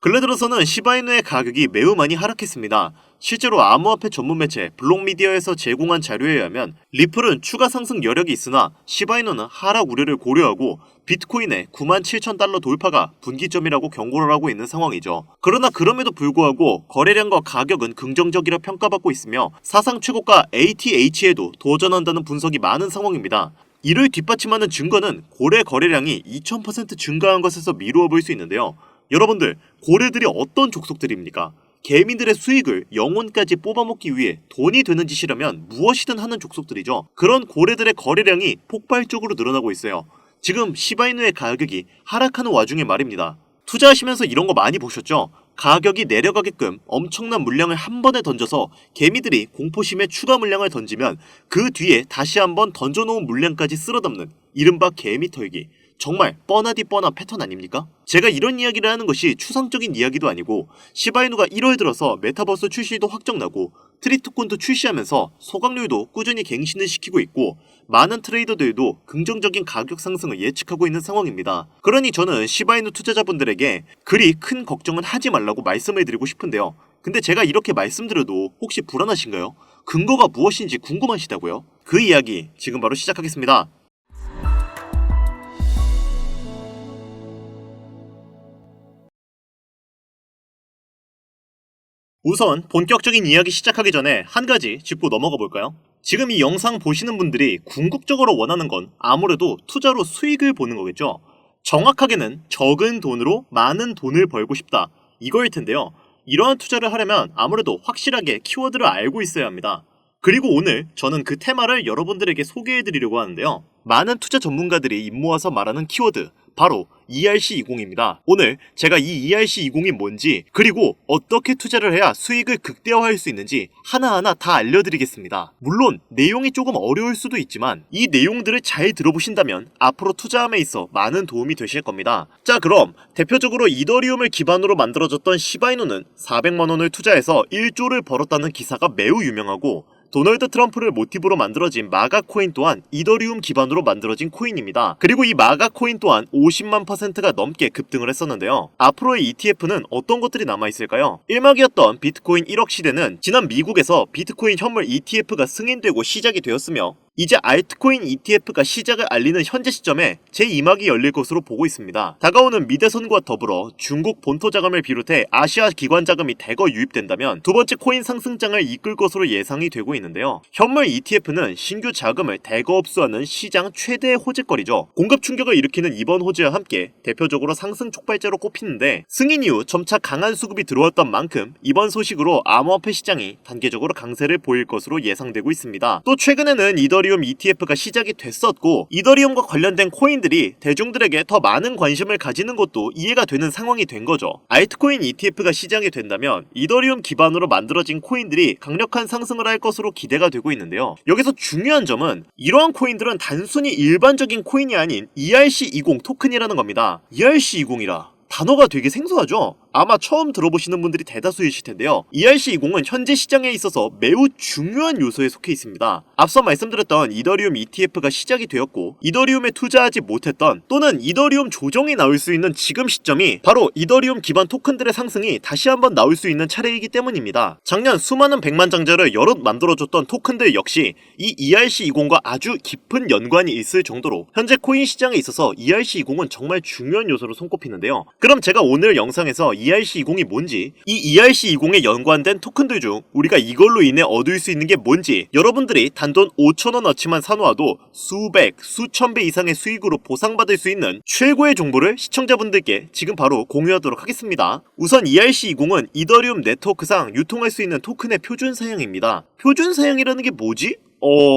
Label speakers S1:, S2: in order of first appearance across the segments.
S1: 근래 들어서는 시바이누의 가격이 매우 많이 하락했습니다. 실제로 암호화폐 전문 매체 블록미디어에서 제공한 자료에 의하면 리플은 추가 상승 여력이 있으나 시바이누는 하락 우려를 고려하고 비트코인의 97,000달러 돌파가 분기점이라고 경고를 하고 있는 상황이죠. 그러나 그럼에도 불구하고 거래량과 가격은 긍정적이라 평가받고 있으며 사상 최고가 ATH에도 도전한다는 분석이 많은 상황입니다. 이를 뒷받침하는 증거는 고래 거래량이 2000% 증가한 것에서 미루어 볼 수 있는데요. 여러분들, 고래들이 어떤 족속들입니까? 개미들의 수익을 영혼까지 뽑아먹기 위해 돈이 되는 짓이라면 무엇이든 하는 족속들이죠. 그런 고래들의 거래량이 폭발적으로 늘어나고 있어요. 지금 시바이누의 가격이 하락하는 와중에 말입니다. 투자하시면서 이런 거 많이 보셨죠? 가격이 내려가게끔 엄청난 물량을 한 번에 던져서 개미들이 공포심에 추가 물량을 던지면 그 뒤에 다시 한번 던져놓은 물량까지 쓸어담는 이른바 개미 털기. 정말 뻔하디 뻔한 패턴 아닙니까? 제가 이런 이야기를 하는 것이 추상적인 이야기도 아니고 시바이누가 1월 들어서 메타버스 출시도 확정나고 트리토콘도 출시하면서 소각률도 꾸준히 갱신을 시키고 있고 많은 트레이더들도 긍정적인 가격 상승을 예측하고 있는 상황입니다. 그러니 저는 시바이누 투자자분들에게 그리 큰 걱정은 하지 말라고 말씀을 드리고 싶은데요. 근데 제가 이렇게 말씀드려도 혹시 불안하신가요? 근거가 무엇인지 궁금하시다고요? 그 이야기 지금 바로 시작하겠습니다. 우선 본격적인 이야기 시작하기 전에 한 가지 짚고 넘어가 볼까요? 지금 이 영상 보시는 분들이 궁극적으로 원하는 건 아무래도 투자로 수익을 보는 거겠죠? 정확하게는 적은 돈으로 많은 돈을 벌고 싶다. 이거일 텐데요. 이러한 투자를 하려면 아무래도 확실하게 키워드를 알고 있어야 합니다. 그리고 오늘 저는 그 테마를 여러분들에게 소개해드리려고 하는데요. 많은 투자 전문가들이 입모아서 말하는 키워드, 바로 ERC20입니다. 오늘 제가 이 ERC20이 뭔지 그리고 어떻게 투자를 해야 수익을 극대화할 수 있는지 하나하나 다 알려드리겠습니다. 물론 내용이 조금 어려울 수도 있지만 이 내용들을 잘 들어보신다면 앞으로 투자함에 있어 많은 도움이 되실 겁니다. 자, 그럼 대표적으로 이더리움을 기반으로 만들어졌던 시바이누는 400만원을 투자해서 1조를 벌었다는 기사가 매우 유명하고 도널드 트럼프를 모티브로 만들어진 마가 코인 또한 이더리움 기반으로 만들어진 코인입니다. 그리고 이 마가 코인 또한 50만 %가 넘게 급등을 했었는데요. 앞으로의 ETF는 어떤 것들이 남아있을까요? 일막이었던 비트코인 1억 시대는 지난 미국에서 비트코인 현물 ETF가 승인되고 시작이 되었으며 이제 알트코인 ETF가 시작을 알리는 현재 시점에 제2막이 열릴 것으로 보고 있습니다. 다가오는 미대선과 더불어 중국 본토 자금을 비롯해 아시아 기관 자금이 대거 유입된다면 두 번째 코인 상승장을 이끌 것으로 예상이 되고 있는데요. 현물 ETF는 신규 자금을 대거 흡수하는 시장 최대의 호재거리죠. 공급 충격을 일으키는 이번 호재와 함께 대표적으로 상승 촉발제로 꼽히는데 승인 이후 점차 강한 수급이 들어왔던 만큼 이번 소식으로 암호화폐 시장이 단계적으로 강세를 보일 것으로 예상되고 있습니다. 또 최근에는 이더리움 ETF가 시작이 됐었고 이더리움과 관련된 코인들이 대중들에게 더 많은 관심을 가지는 것도 이해가 되는 상황이 된 거죠. 알트코인 ETF가 시작이 된다면 이더리움 기반으로 만들어진 코인들이 강력한 상승을 할 것으로 기대가 되고 있는데요. 여기서 중요한 점은 이러한 코인들은 단순히 일반적인 코인이 아닌 ERC20 토큰이라는 겁니다. ERC20이라 단어가 되게 생소하죠? 아마 처음 들어보시는 분들이 대다수이실 텐데요. ERC20은 현재 시장에 있어서 매우 중요한 요소에 속해 있습니다. 앞서 말씀드렸던 이더리움 ETF가 시작이 되었고 이더리움에 투자하지 못했던 또는 이더리움 조정이 나올 수 있는 지금 시점이 바로 이더리움 기반 토큰들의 상승이 다시 한번 나올 수 있는 차례이기 때문입니다. 작년 수많은 백만장자를 여럿 만들어줬던 토큰들 역시 이 ERC20과 아주 깊은 연관이 있을 정도로 현재 코인 시장에 있어서 ERC20은 정말 중요한 요소로 손꼽히는데요. 그럼 제가 오늘 영상에서 ERC20이 뭔지, 이 ERC20에 연관된 토큰들 중 우리가 이걸로 인해 얻을 수 있는 게 뭔지 여러분들이 단돈 5,000원어치만 사놓아도 수백, 수천 배 이상의 수익으로 보상받을 수 있는 최고의 정보를 시청자분들께 지금 바로 공유하도록 하겠습니다. 우선 ERC20은 이더리움 네트워크상 유통할 수 있는 토큰의 표준 사양입니다. 표준 사양이라는 게 뭐지?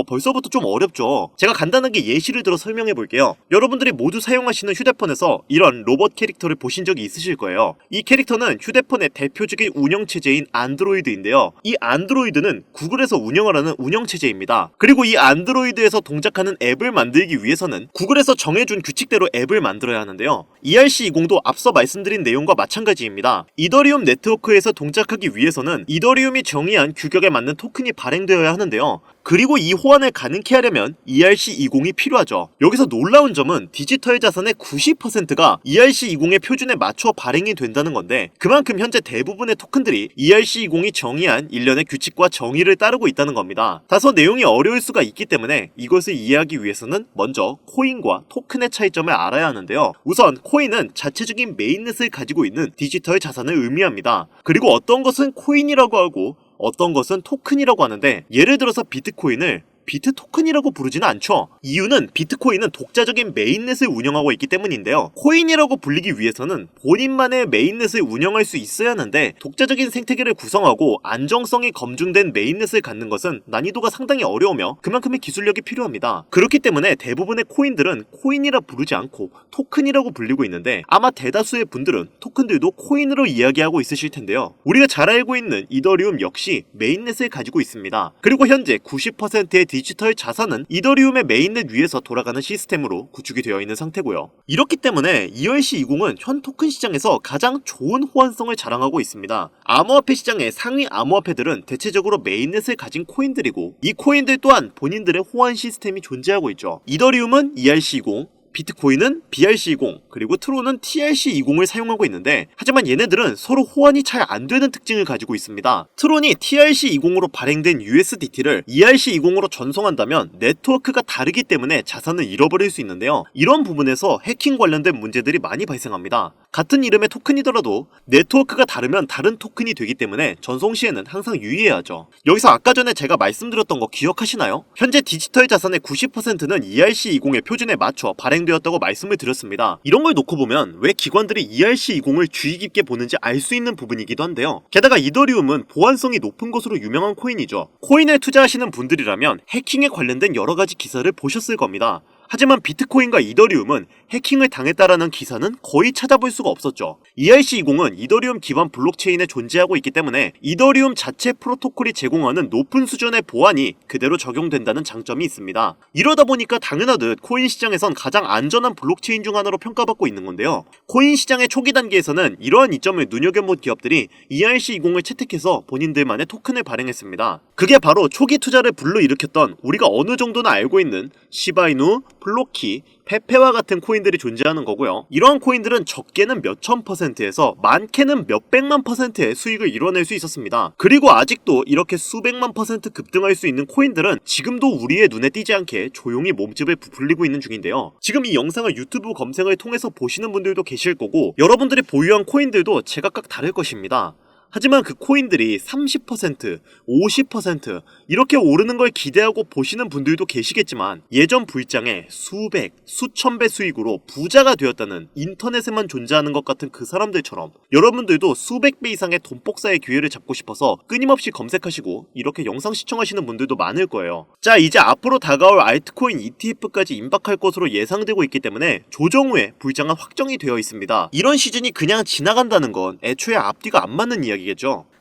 S1: 벌써부터 좀 어렵죠. 제가 간단하게 예시를 들어 설명해 볼게요. 여러분들이 모두 사용하시는 휴대폰에서 이런 로봇 캐릭터를 보신 적이 있으실 거예요. 이 캐릭터는 휴대폰의 대표적인 운영체제인 안드로이드인데요. 이 안드로이드는 구글에서 운영을 하는 운영체제입니다. 그리고 이 안드로이드에서 동작하는 앱을 만들기 위해서는 구글에서 정해준 규칙대로 앱을 만들어야 하는데요. ERC20도 앞서 말씀드린 내용과 마찬가지입니다. 이더리움 네트워크에서 동작하기 위해서는 이더리움이 정의한 규격에 맞는 토큰이 발행되어야 하는데요. 그리고 이 호환을 가능케 하려면 ERC20이 필요하죠. 여기서 놀라운 점은 디지털 자산의 90%가 ERC20의 표준에 맞춰 발행이 된다는 건데, 그만큼 현재 대부분의 토큰들이 ERC20이 정의한 일련의 규칙과 정의를 따르고 있다는 겁니다. 다소 내용이 어려울 수가 있기 때문에 이것을 이해하기 위해서는 먼저 코인과 토큰의 차이점을 알아야 하는데요. 우선 코인은 자체적인 메인넷을 가지고 있는 디지털 자산을 의미합니다. 그리고 어떤 것은 코인이라고 하고 어떤 것은 토큰이라고 하는데, 예를 들어서 비트코인을 비트 토큰이라고 부르지는 않죠. 이유는 비트코인은 독자적인 메인넷을 운영하고 있기 때문인데요. 코인이라고 불리기 위해서는 본인만의 메인넷을 운영할 수 있어야 하는데, 독자적인 생태계를 구성하고 안정성이 검증된 메인넷을 갖는 것은 난이도가 상당히 어려우며 그만큼의 기술력이 필요합니다. 그렇기 때문에 대부분의 코인들은 코인이라 부르지 않고 토큰이라고 불리고 있는데, 아마 대다수의 분들은 토큰들도 코인으로 이야기하고 있으실 텐데요. 우리가 잘 알고 있는 이더리움 역시 메인넷을 가지고 있습니다. 그리고 현재 90%의 디지털 자산은 이더리움의 메인넷 위에서 돌아가는 시스템으로 구축이 되어 있는 상태고요. 이렇기 때문에 ERC20은 현 토큰 시장에서 가장 좋은 호환성을 자랑하고 있습니다. 암호화폐 시장의 상위 암호화폐들은 대체적으로 메인넷을 가진 코인들이고, 이 코인들 또한 본인들의 호환 시스템이 존재하고 있죠. 이더리움은 ERC20, 비트코인은 BRC20, 그리고 트론은 TRC20을 사용하고 있는데, 하지만 얘네들은 서로 호환이 잘 안되는 특징을 가지고 있습니다. 트론이 TRC20으로 발행된 USDT를 ERC20으로 전송한다면 네트워크가 다르기 때문에 자산을 잃어버릴 수 있는데요. 이런 부분에서 해킹 관련된 문제들이 많이 발생합니다. 같은 이름의 토큰이더라도 네트워크가 다르면 다른 토큰이 되기 때문에 전송 시에는 항상 유의해야 하죠. 여기서 아까 전에 제가 말씀드렸던 거 기억하시나요? 현재 디지털 자산의 90%는 ERC20의 표준에 맞춰 발행되었다고 말씀을 드렸습니다. 이런 걸 놓고 보면 왜 기관들이 ERC20을 주의 깊게 보는지 알 수 있는 부분이기도 한데요. 게다가 이더리움은 보안성이 높은 것으로 유명한 코인이죠. 코인에 투자하시는 분들이라면 해킹에 관련된 여러 가지 기사를 보셨을 겁니다. 하지만 비트코인과 이더리움은 해킹을 당했다라는 기사는 거의 찾아볼 수가 없었죠. ERC20은 이더리움 기반 블록체인에 존재하고 있기 때문에 이더리움 자체 프로토콜이 제공하는 높은 수준의 보안이 그대로 적용된다는 장점이 있습니다. 이러다 보니까 당연하듯 코인 시장에선 가장 안전한 블록체인 중 하나로 평가받고 있는 건데요. 코인 시장의 초기 단계에서는 이러한 이점을 눈여겨본 기업들이 ERC20을 채택해서 본인들만의 토큰을 발행했습니다. 그게 바로 초기 투자를 불러일으켰던 우리가 어느 정도는 알고 있는 시바이누, 플로키, 페페와 같은 코인들이 존재하는 거고요. 이러한 코인들은 적게는 몇천 %에서 많게는 몇백만 %의 수익을 이뤄낼 수 있었습니다. 그리고 아직도 이렇게 수백만 % 급등할 수 있는 코인들은 지금도 우리의 눈에 띄지 않게 조용히 몸집을 부풀리고 있는 중인데요. 지금 이 영상을 유튜브 검색을 통해서 보시는 분들도 계실 거고, 여러분들이 보유한 코인들도 제각각 다를 것입니다. 하지만 그 코인들이 30%, 50% 이렇게 오르는 걸 기대하고 보시는 분들도 계시겠지만, 예전 불장에 수백, 수천 배 수익으로 부자가 되었다는 인터넷에만 존재하는 것 같은 그 사람들처럼 여러분들도 수백 배 이상의 돈 복사의 기회를 잡고 싶어서 끊임없이 검색하시고 이렇게 영상 시청하시는 분들도 많을 거예요. 자, 이제 앞으로 다가올 알트코인 ETF까지 임박할 것으로 예상되고 있기 때문에 조정 후에 불장은 확정이 되어 있습니다. 이런 시즌이 그냥 지나간다는 건 애초에 앞뒤가 안 맞는 이야기겠죠.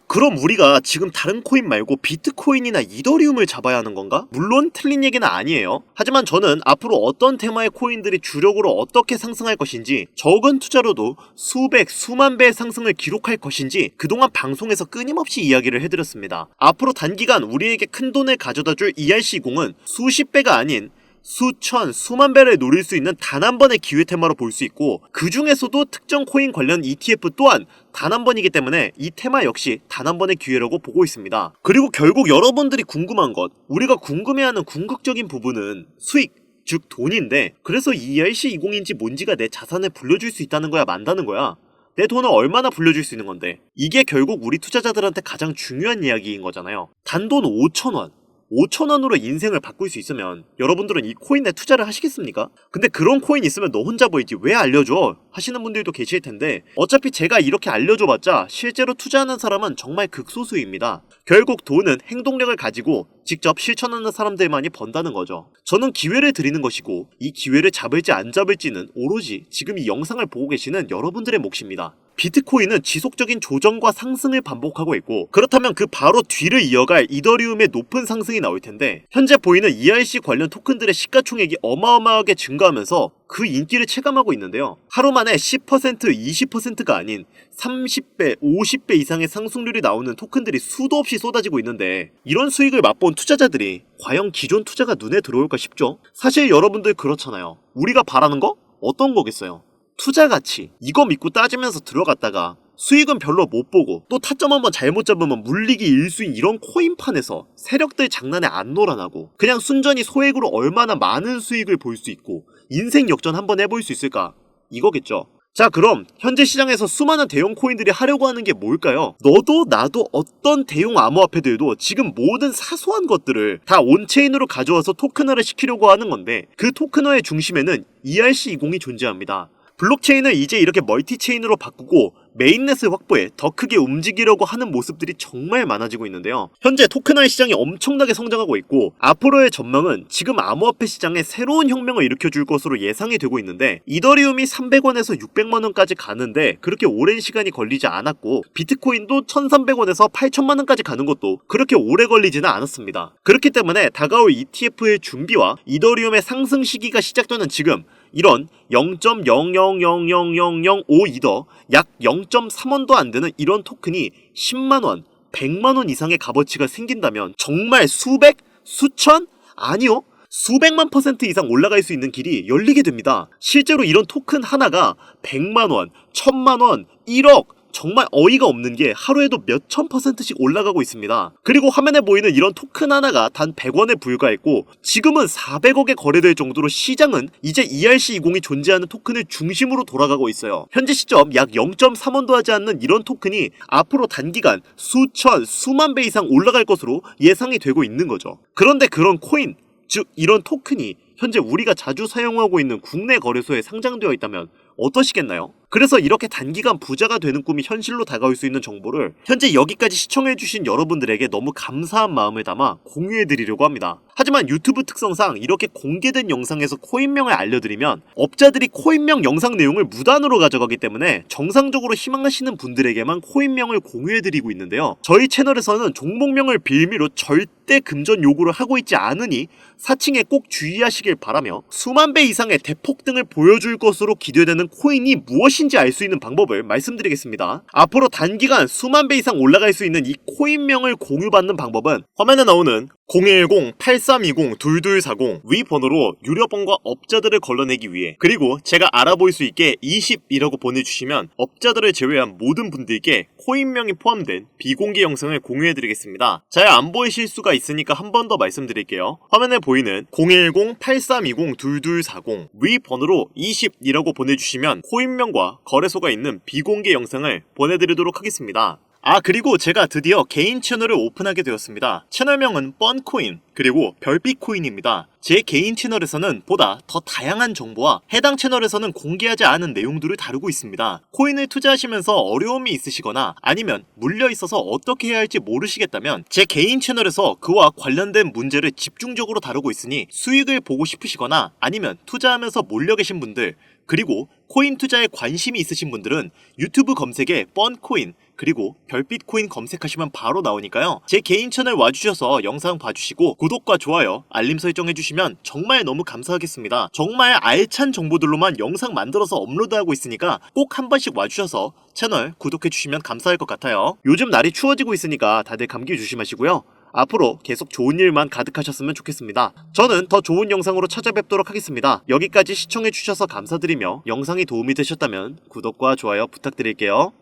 S1: 그럼 우리가 지금 다른 코인 말고 비트코인이나 이더리움을 잡아야 하는 건가? 물론 틀린 얘기는 아니에요. 하지만 저는 앞으로 어떤 테마의 코인들이 주력으로 어떻게 상승할 것인지, 적은 투자로도 수백, 수만 배의 상승을 기록할 것인지 그동안 방송에서 끊임없이 이야기를 해드렸습니다. 앞으로 단기간 우리에게 큰 돈을 가져다줄 ERC20은 수십 배가 아닌 수천, 수만 배를 노릴 수 있는 단 한 번의 기회 테마로 볼 수 있고, 그 중에서도 특정 코인 관련 ETF 또한 단 한 번이기 때문에 이 테마 역시 단 한 번의 기회라고 보고 있습니다. 그리고 결국 여러분들이 궁금한 것, 우리가 궁금해하는 궁극적인 부분은 수익, 즉 돈인데, 그래서 ERC20인지 뭔지가 내 자산을 불려줄 수 있다는 거야, 만다는 거야? 내 돈을 얼마나 불려줄 수 있는 건데? 이게 결국 우리 투자자들한테 가장 중요한 이야기인 거잖아요. 단돈 5,000원. 5,000원으로 인생을 바꿀 수 있으면 여러분들은 이 코인에 투자를 하시겠습니까? 근데 그런 코인 있으면 너 혼자 보이지 왜 알려줘? 하시는 분들도 계실 텐데, 어차피 제가 이렇게 알려줘봤자 실제로 투자하는 사람은 정말 극소수입니다. 결국 돈은 행동력을 가지고 직접 실천하는 사람들만이 번다는 거죠. 저는 기회를 드리는 것이고, 이 기회를 잡을지 안 잡을지는 오로지 지금 이 영상을 보고 계시는 여러분들의 몫입니다. 비트코인은 지속적인 조정과 상승을 반복하고 있고, 그렇다면 그 바로 뒤를 이어갈 이더리움의 높은 상승이 나올 텐데, 현재 보이는 ERC 관련 토큰들의 시가총액이 어마어마하게 증가하면서 그 인기를 체감하고 있는데요. 하루 만에 10%, 20%가 아닌 30배, 50배 이상의 상승률이 나오는 토큰들이 수도 없이 쏟아지고 있는데 이런 수익을 맛본 투자자들이 과연 기존 투자가 눈에 들어올까 싶죠? 사실 여러분들 그렇잖아요. 우리가 바라는 거? 어떤 거겠어요? 투자 가치, 이거 믿고 따지면서 들어갔다가 수익은 별로 못 보고 또 타점 한번 잘못 잡으면 물리기 일수인 이런 코인판에서 세력들 장난에 안 놀아나고 그냥 순전히 소액으로 얼마나 많은 수익을 볼 수 있고 인생 역전 한번 해볼 수 있을까? 이거겠죠. 자, 그럼 현재 시장에서 수많은 대형 코인들이 하려고 하는 게 뭘까요? 너도 나도 어떤 대형 암호화폐들도 지금 모든 사소한 것들을 다 온체인으로 가져와서 토큰화를 시키려고 하는 건데 그 토큰화의 중심에는 ERC20이 존재합니다. 블록체인을 이제 이렇게 멀티체인으로 바꾸고 메인넷을 확보해 더 크게 움직이려고 하는 모습들이 정말 많아지고 있는데요. 현재 토큰화의 시장이 엄청나게 성장하고 있고 앞으로의 전망은 지금 암호화폐 시장에 새로운 혁명을 일으켜줄 것으로 예상이 되고 있는데 이더리움이 300원에서 600만원까지 가는데 그렇게 오랜 시간이 걸리지 않았고 비트코인도 1300원에서 8000만원까지 가는 것도 그렇게 오래 걸리지는 않았습니다. 그렇기 때문에 다가올 ETF의 준비와 이더리움의 상승 시기가 시작되는 지금 이런 0.0000005 이더 약 0.3원도 안 되는 이런 토큰이 10만원, 100만원 이상의 값어치가 생긴다면 정말 수백, 수천? 아니요. 수백만 % 이상 올라갈 수 있는 길이 열리게 됩니다. 실제로 이런 토큰 하나가 100만원, 1000만원, 1억 정말 어이가 없는 게 하루에도 몇천 %씩 올라가고 있습니다. 그리고 화면에 보이는 이런 토큰 하나가 단 100원에 불과했고 지금은 400억에 거래될 정도로 시장은 이제 ERC20이 존재하는 토큰을 중심으로 돌아가고 있어요. 현재 시점 약 0.3원도 하지 않는 이런 토큰이 앞으로 단기간 수천, 수만 배 이상 올라갈 것으로 예상이 되고 있는 거죠. 그런데 그런 코인, 즉 이런 토큰이 현재 우리가 자주 사용하고 있는 국내 거래소에 상장되어 있다면 어떠시겠나요? 그래서 이렇게 단기간 부자가 되는 꿈이 현실로 다가올 수 있는 정보를 현재 여기까지 시청해주신 여러분들에게 너무 감사한 마음을 담아 공유해드리려고 합니다. 하지만 유튜브 특성상 이렇게 공개된 영상에서 코인명을 알려드리면 업자들이 코인명 영상 내용을 무단으로 가져가기 때문에 정상적으로 희망하시는 분들에게만 코인명을 공유해드리고 있는데요. 저희 채널에서는 종목명을 빌미로 절대 금전 요구를 하고 있지 않으니 사칭에 꼭 주의하시길 바라며 수만 배 이상의 대폭등을 보여줄 것으로 기대되는 코인이 무엇인지 알 수 있는 방법을 말씀드리겠습니다. 앞으로 단기간 수만 배 이상 올라갈 수 있는 이 코인명을 공유받는 방법은 화면에 나오는 010-8320-2240 위 번호로 유료번과 업자들을 걸러내기 위해 그리고 제가 알아볼 수 있게 20이라고 보내주시면 업자들을 제외한 모든 분들께 코인명이 포함된 비공개 영상을 공유해드리겠습니다. 잘 안 보이실 수가 있으니까 한 번 더 말씀드릴게요. 화면에 보이는 010-8320-2240 위 번호로 20이라고 보내주시면 코인명과 거래소가 있는 비공개 영상을 보내드리도록 하겠습니다. 그리고 제가 드디어 개인 채널을 오픈하게 되었습니다. 채널명은 뻔코인 그리고 별빛코인입니다. 제 개인 채널에서는 보다 더 다양한 정보와 해당 채널에서는 공개하지 않은 내용들을 다루고 있습니다. 코인을 투자하시면서 어려움이 있으시거나 아니면 물려있어서 어떻게 해야 할지 모르시겠다면 제 개인 채널에서 그와 관련된 문제를 집중적으로 다루고 있으니 수익을 보고 싶으시거나 아니면 투자하면서 몰려 계신 분들 그리고 코인 투자에 관심이 있으신 분들은 유튜브 검색에 뻔코인 그리고 별빛코인 검색하시면 바로 나오니까요. 제 개인 채널 와주셔서 영상 봐주시고 구독과 좋아요, 알림 설정해주시면 정말 너무 감사하겠습니다. 정말 알찬 정보들로만 영상 만들어서 업로드하고 있으니까 꼭 한 번씩 와주셔서 채널 구독해주시면 감사할 것 같아요. 요즘 날이 추워지고 있으니까 다들 감기 조심하시고요. 앞으로 계속 좋은 일만 가득하셨으면 좋겠습니다. 저는 더 좋은 영상으로 찾아뵙도록 하겠습니다. 여기까지 시청해주셔서 감사드리며 영상이 도움이 되셨다면 구독과 좋아요 부탁드릴게요.